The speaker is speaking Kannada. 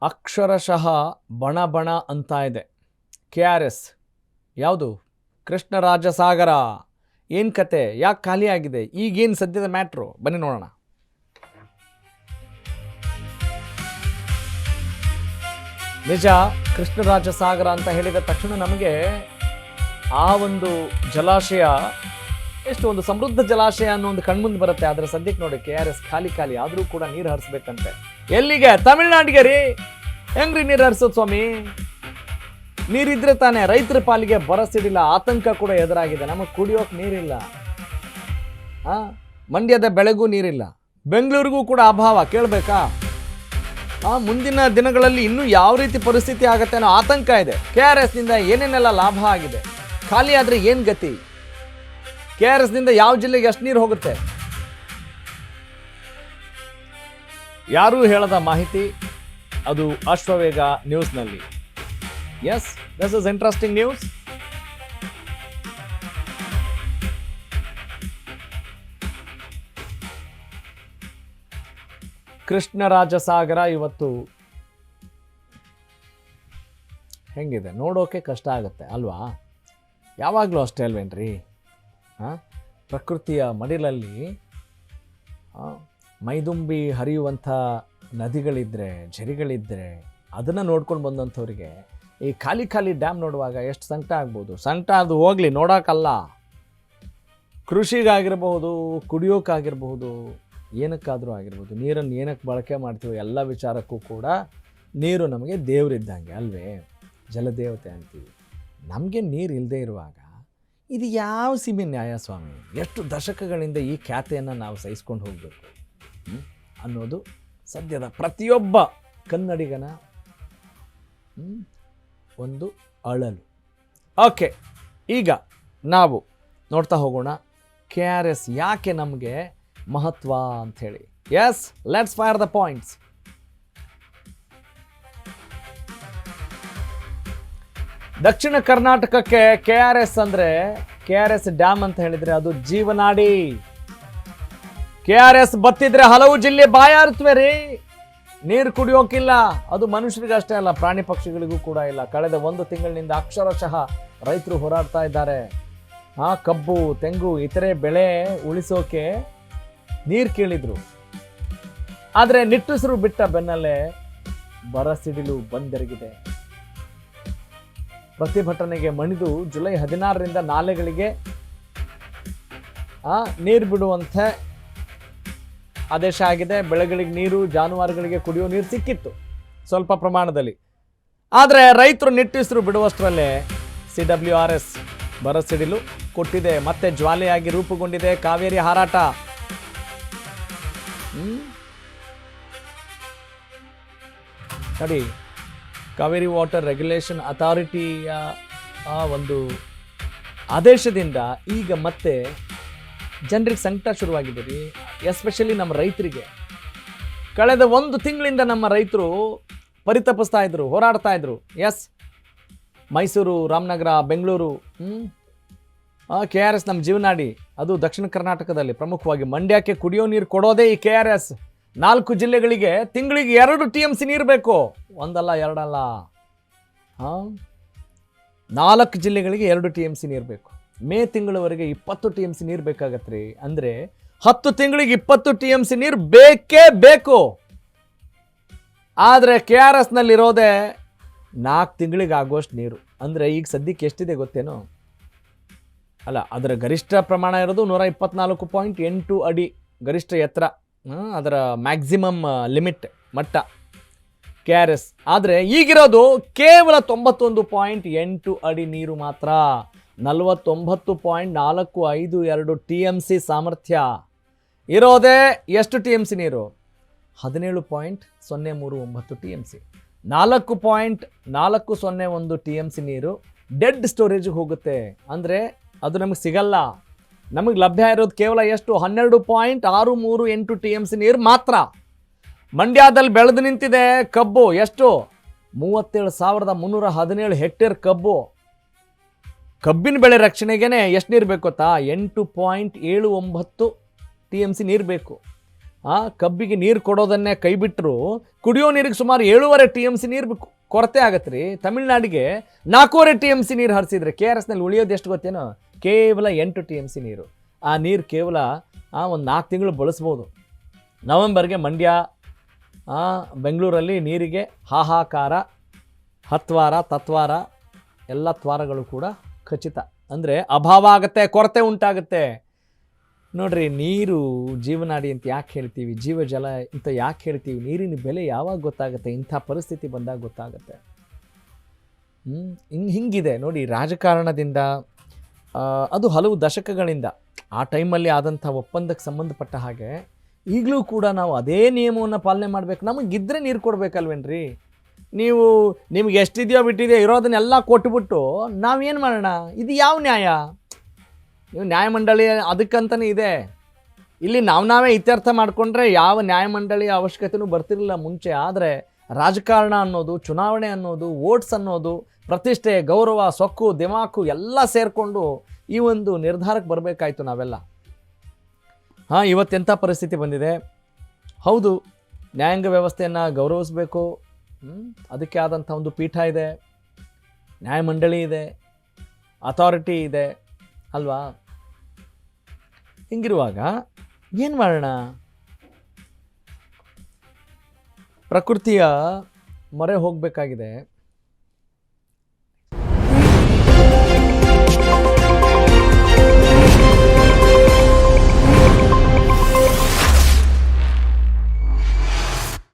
ಅಕ್ಷರಶಃ ಬಣ ಬಣ ಅಂತ ಇದೆ. KRS ಯಾವುದು? ಕೃಷ್ಣರಾಜಸಾಗರ. ಏನು ಕತೆ? ಯಾಕೆ ಖಾಲಿ ಆಗಿದೆ? ಈಗೇನು ಸದ್ಯದ ಮ್ಯಾಟ್ರು? ಬನ್ನಿ ನೋಡೋಣ. ನಿಜ, ಕೃಷ್ಣರಾಜಸಾಗರ ಅಂತ ಹೇಳಿದ ತಕ್ಷಣ ನಮಗೆ ಆ ಒಂದು ಜಲಾಶಯ ಎಷ್ಟು ಒಂದು ಸಮೃದ್ಧ ಜಲಾಶಯ ಅನ್ನೋ ಒಂದು ಕಣ್ಮುಂದೆ ಬರುತ್ತೆ. ಆದರೆ ಸದ್ಯಕ್ಕೆ ನೋಡಿ KRS ಖಾಲಿ ಆದರೂ ಕೂಡ ನೀರು ಹರಿಸ್ಬೇಕಂತೆ. ಎಲ್ಲಿಗೆ? ತಮಿಳ್ನಾಡಿಗೆ ರೀ. ಹೆಂಗ್ರಿ ನೀರು ಹರಿಸೋದು ಸ್ವಾಮಿ? ನೀರಿದ್ರೆ ತಾನೇ ರೈತರ ಪಾಲಿಗೆ ಬರಸಿಡಿಲ್ಲ, ಆತಂಕ ಕೂಡ ಎದುರಾಗಿದೆ. ನಮಗೆ ಕುಡಿಯೋಕೆ ನೀರಿಲ್ಲ, ಮಂಡ್ಯದ ಬೆಳೆಗೂ ನೀರಿಲ್ಲ, ಬೆಂಗಳೂರಿಗೂ ಕೂಡ ಅಭಾವ. ಕೇಳಬೇಕಾ? ಮುಂದಿನ ದಿನಗಳಲ್ಲಿ ಇನ್ನೂ ಯಾವ ರೀತಿ ಪರಿಸ್ಥಿತಿ ಆಗುತ್ತೆ ಅನ್ನೋ ಆತಂಕ ಇದೆ. KRSನಿಂದ ಏನೇನೆಲ್ಲ ಲಾಭ ಆಗಿದೆ, ಖಾಲಿ ಆದರೆ ಏನು ಗತಿ? KRSನಿಂದ ಯಾವ ಜಿಲ್ಲೆಗೆ ಎಷ್ಟು ನೀರು ಹೋಗುತ್ತೆ? ಯಾರೂ ಹೇಳದ ಮಾಹಿತಿ ಅದು ಅಶ್ವವೇಗ ನ್ಯೂಸ್ನಲ್ಲಿ. Yes, this is interesting news. Krishnarajasagara ಇವತ್ತು ಹೆಂಗಿದೆ ನೋಡೋಕೆ ಕಷ್ಟ ಆಗುತ್ತೆ ಅಲ್ವಾ? ಯಾವಾಗಲೂ ಅಷ್ಟೇ ಅಲ್ವೇನ್ರಿ? ಪ್ರಕೃತಿಯ ಮಡಿಲಲ್ಲಿ ಮೈದುಂಬಿ ಹರಿಯುವಂಥ ನದಿಗಳಿದ್ದರೆ, ಝರಿಗಳಿದ್ದರೆ ಅದನ್ನು ನೋಡ್ಕೊಂಡು ಬಂದಂಥವ್ರಿಗೆ ಈ ಖಾಲಿ ಡ್ಯಾಮ್ ನೋಡುವಾಗ ಎಷ್ಟು ಸಂಕಟ ಆಗ್ಬೋದು. ಸಂಕಟ ಅದು ಹೋಗಲಿ, ನೋಡೋಕ್ಕಲ್ಲ, ಕೃಷಿಗಾಗಿರ್ಬಹುದು, ಕುಡಿಯೋಕ್ಕಾಗಿರ್ಬಹುದು, ಏನಕ್ಕಾದರೂ ಆಗಿರ್ಬೋದು. ನೀರನ್ನು ಏನಕ್ಕೆ ಬಳಕೆ ಮಾಡ್ತೀವಿ ಎಲ್ಲ ವಿಚಾರಕ್ಕೂ ಕೂಡ ನೀರು ನಮಗೆ ದೇವರಿದ್ದಂಗೆ ಅಲ್ವೇ? ಜಲದೇವತೆ ಅಂತೀವಿ. ನಮಗೆ ನೀರು ಇಲ್ಲದೆ ಇರುವಾಗ ಇದು ಯಾವ ಸೀಮೆ ನ್ಯಾಯ ಸ್ವಾಮಿ? ಎಷ್ಟು ದಶಕಗಳಿಂದ ಈ ಖ್ಯಾತೆಯನ್ನು ನಾವು ಸಹಿಸ್ಕೊಂಡು ಹೋಗಬೇಕು ಅನ್ನೋದು ಸದ್ಯದ ಪ್ರತಿಯೊಬ್ಬ ಕನ್ನಡಿಗನ ಒಂದು ಅಳಲು. ಓಕೆ, ಈಗ ನಾವು ನೋಡ್ತಾ ಹೋಗೋಣ KRS ಯಾಕೆ ನಮಗೆ ಮಹತ್ವ ಅಂಥೇಳಿ. Yes, let's fire the points. ದಕ್ಷಿಣ ಕರ್ನಾಟಕಕ್ಕೆ KRS ಅಂದರೆ, KRS ಡ್ಯಾಮ್ ಅಂತ ಹೇಳಿದರೆ ಅದು ಜೀವನಾಡಿ. KRS ಬತ್ತಿದ್ರೆ ಹಲವು ಜಿಲ್ಲೆ ಬಾಯಾರುತ್ತವೆ ರೀ. ನೀರು ಕುಡಿಯೋಕಿಲ್ಲ. ಅದು ಮನುಷ್ಯರಿಗೆ ಅಷ್ಟೇ ಅಲ್ಲ, ಪ್ರಾಣಿ ಪಕ್ಷಿಗಳಿಗೂ ಕೂಡ ಇಲ್ಲ. ಕಳೆದ 1 ತಿಂಗಳಿನಿಂದ ಅಕ್ಷರಶಃ ರೈತರು ಹೋರಾಡ್ತಾ ಇದ್ದಾರೆ. ಕಬ್ಬು, ತೆಂಗು, ಇತರೆ ಬೆಳೆ ಉಳಿಸೋಕೆ ನೀರು ಕೇಳಿದ್ರು. ಆದರೆ ನಿಟ್ಟುಸಿರು ಬಿಟ್ಟ ಬೆನ್ನಲ್ಲೇ ಬರಸಿಡಿಲು ಬಂದೆರಗಿದೆ. ಪ್ರತಿಭಟನೆಗೆ ಮಣಿದು ಜುಲೈ 16ರಿಂದ ನಾಲೆಗಳಿಗೆ ನೀರು ಬಿಡುವಂಥ ಆದೇಶ ಆಗಿದೆ. ಬೆಳೆಗಳಿಗೆ ನೀರು, ಜಾನುವಾರುಗಳಿಗೆ ಕುಡಿಯೋ ನೀರು ಸಿಕ್ಕಿತ್ತು ಸ್ವಲ್ಪ ಪ್ರಮಾಣದಲ್ಲಿ. ಆದರೆ ರೈತರು ನಿಟ್ಟುಸಿರು ಬಿಡುವಷ್ಟರಲ್ಲೇ CWRS ಬರಸಿಡಿಲು ಕೊಟ್ಟಿದೆ. ಮತ್ತೆ ಜ್ವಾಲೆಯಾಗಿ ರೂಪುಗೊಂಡಿದೆ ಕಾವೇರಿ ಹಾರಾಟ. ನೋಡಿ, ಕಾವೇರಿ ವಾಟರ್ ರೆಗ್ಯುಲೇಷನ್ ಅಥಾರಿಟಿಯ ಆ ಒಂದು ಆದೇಶದಿಂದ ಈಗ ಮತ್ತೆ ಜನರಿಗೆ ಸಂಕಟ ಶುರುವಾಗಿದೆ ರೀ. ಎಸ್ಪೆಷಲಿ ನಮ್ಮ ರೈತರಿಗೆ. ಕಳೆದ 1 ತಿಂಗಳಿಂದ ನಮ್ಮ ರೈತರು ಪರಿತಪಿಸ್ತಾ ಇದ್ರು, ಹೋರಾಡ್ತಾ ಇದ್ರು. ಎಸ್, ಮೈಸೂರು, ರಾಮನಗರ, ಬೆಂಗಳೂರು, KRS ನಮ್ಮ ಜೀವನಾಡಿ. ಅದು ದಕ್ಷಿಣ ಕರ್ನಾಟಕದಲ್ಲಿ ಪ್ರಮುಖವಾಗಿ ಮಂಡ್ಯಕ್ಕೆ ಕುಡಿಯೋ ನೀರು ಕೊಡೋದೇ ಈ KRS. 4 ಜಿಲ್ಲೆಗಳಿಗೆ ತಿಂಗಳಿಗೆ 2 TMC ನೀರು ಬೇಕು. ಒಂದಲ್ಲ, ಎರಡಲ್ಲ, 4 ಜಿಲ್ಲೆಗಳಿಗೆ 2 TMC ನೀರು ಬೇಕು. ಮೇ ತಿಂಗಳವರೆಗೆ 20 TMC ನೀರು ಬೇಕಾಗತ್ತೆ ರೀ. ಅಂದರೆ 10 ತಿಂಗಳಿಗೆ 20 TMC ನೀರು ಬೇಕೇ ಬೇಕು. ಆದರೆ KRSನಲ್ಲಿರೋದೇ 4 ತಿಂಗಳಿಗೆ ಆಗುವಷ್ಟು ನೀರು. ಅಂದರೆ ಈಗ ಸದ್ಯಕ್ಕೆ ಎಷ್ಟಿದೆ ಗೊತ್ತೇನೋ? ಅಲ್ಲ, ಅದರ ಗರಿಷ್ಠ ಪ್ರಮಾಣ ಇರೋದು 124.8 ಅಡಿ ಗರಿಷ್ಠ ಎತ್ತರ. ಅದರ ಮ್ಯಾಕ್ಸಿಮಮ್ ಲಿಮಿಟ್ ಮಟ್ಟ KRS. ಆದರೆ ಈಗಿರೋದು ಕೇವಲ 91.8 ಅಡಿ ನೀರು ಮಾತ್ರ. 49.452 TMC ಸಾಮರ್ಥ್ಯ ಇರೋದೇ. ಎಷ್ಟು TMC ನೀರು? 17.039 TMC. 4.401 TMC ನೀರು ಡೆಡ್ ಸ್ಟೋರೇಜ್ಗೆ ಹೋಗುತ್ತೆ. ಅಂದರೆ ಅದು ನಮಗೆ ಸಿಗಲ್ಲ. ನಮಗೆ ಲಭ್ಯ ಇರೋದು ಕೇವಲ ಎಷ್ಟು? 12.638 TMC ನೀರು ಮಾತ್ರ. ಮಂಡ್ಯದಲ್ಲಿ ಬೆಳೆದು ನಿಂತಿದೆ ಕಬ್ಬು. ಎಷ್ಟು? 37,317 ಹೆಕ್ಟೇರ್ ಕಬ್ಬು. ಕಬ್ಬಿನ ಬೆಳೆ ರಕ್ಷಣೆಗೇನೆ ಎಷ್ಟು ನೀರು ಬೇಕು ಗೊತ್ತಾ? 8.79 TMC ನೀರು ಬೇಕು. ಆ ಕಬ್ಬಿಗೆ ನೀರು ಕೊಡೋದನ್ನೇ ಕೈ ಬಿಟ್ಟರು ಕುಡಿಯೋ ನೀರಿಗೆ ಸುಮಾರು 7.5 TMC ನೀರು ಕೊರತೆ ಆಗತ್ತೆ ರೀ. ತಮಿಳ್ನಾಡಿಗೆ 4.5 TMC ನೀರು ಹರಿಸಿದ್ರೆ KRSನಲ್ಲಿ ಉಳಿಯೋದು ಎಷ್ಟು ಗೊತ್ತೇನೋ, ಕೇವಲ 8 TMC ನೀರು. ಆ ನೀರು ಕೇವಲ ಒಂದು 4 ತಿಂಗಳು ಬಳಸ್ಬೋದು. ನವೆಂಬರ್ಗೆ ಮಂಡ್ಯ ಬೆಂಗಳೂರಲ್ಲಿ ನೀರಿಗೆ ಹಾಹಾಕಾರ, ಹತ್ವಾರ ತತ್ವಾರ ಎಲ್ಲ ತ್ವಾರಗಳು ಕೂಡ ಖಚಿತ. ಅಂದರೆ ಅಭಾವ ಆಗುತ್ತೆ, ಕೊರತೆ ಉಂಟಾಗುತ್ತೆ. ನೋಡ್ರಿ, ನೀರು ಜೀವನಾಡಿ ಅಂತ ಯಾಕೆ ಹೇಳ್ತೀವಿ, ಜೀವಜಲ ಅಂತ ಯಾಕೆ ಹೇಳ್ತೀವಿ, ನೀರಿನ ಬೆಲೆ ಯಾವಾಗ ಗೊತ್ತಾಗುತ್ತೆ, ಇಂಥ ಪರಿಸ್ಥಿತಿ ಬಂದಾಗ ಗೊತ್ತಾಗುತ್ತೆ. ಹಿಂಗಿದೆ ನೋಡಿ, ರಾಜಕಾರಣದಿಂದ ಅದು ಹಲವು ದಶಕಗಳಿಂದ ಆ ಟೈಮಲ್ಲಿ ಆದಂಥ ಒಪ್ಪಂದಕ್ಕೆ ಸಂಬಂಧಪಟ್ಟ ಹಾಗೆ ಈಗಲೂ ಕೂಡ ನಾವು ಅದೇ ನಿಯಮವನ್ನು ಪಾಲನೆ ಮಾಡಬೇಕು. ನಮಗಿದ್ರೆ ನೀರು ಕೊಡಬೇಕಲ್ವೇನ್ರಿ? ನಿಮ್ಗೆ ಎಷ್ಟಿದೆಯೋ ಬಿಟ್ಟಿದೆಯೋ ಇರೋದನ್ನೆಲ್ಲ ಕೊಟ್ಬಿಟ್ಟು ನಾವೇನು ಮಾಡೋಣ? ಇದು ಯಾವ ನ್ಯಾಯ? ನೀವು ನ್ಯಾಯಮಂಡಳಿ ಅದಕ್ಕಂತಲೇ ಇದೆ. ಇಲ್ಲಿ ನಾವೇ ಇತ್ಯರ್ಥ ಮಾಡಿಕೊಂಡ್ರೆ ಯಾವ ನ್ಯಾಯಮಂಡಳಿಯ ಅವಶ್ಯಕತೆಯೂ ಬರ್ತಿರಲಿಲ್ಲ ಮುಂಚೆ. ಆದರೆ ರಾಜಕಾರಣ ಅನ್ನೋದು, ಚುನಾವಣೆ ಅನ್ನೋದು, ವೋಟ್ಸ್ ಅನ್ನೋದು, ಪ್ರತಿಷ್ಠೆ, ಗೌರವ, ಸೊಕ್ಕು, ದಿಮಾಕು ಎಲ್ಲ ಸೇರಿಕೊಂಡು ಈ ಒಂದು ನಿರ್ಧಾರಕ್ಕೆ ಬರಬೇಕಾಯ್ತು ನಾವೆಲ್ಲ. ಇವತ್ತೆಂಥ ಪರಿಸ್ಥಿತಿ ಬಂದಿದೆ. ಹೌದು, ನ್ಯಾಯಾಂಗ ವ್ಯವಸ್ಥೆಯನ್ನು ಗೌರವಿಸಬೇಕು. ಅದಕ್ಕೆ ಆದಂಥ ಒಂದು ಪೀಠ ಇದೆ, ನ್ಯಾಯಮಂಡಳಿ ಇದೆ, ಅಥಾರಿಟಿ ಇದೆ ಅಲ್ವಾ? ಹಿಂಗಿರುವಾಗ ಏನು ಮಾಡೋಣ? ಪ್ರಕೃತಿಯ ಮೊರೆ ಹೋಗಬೇಕಾಗಿದೆ.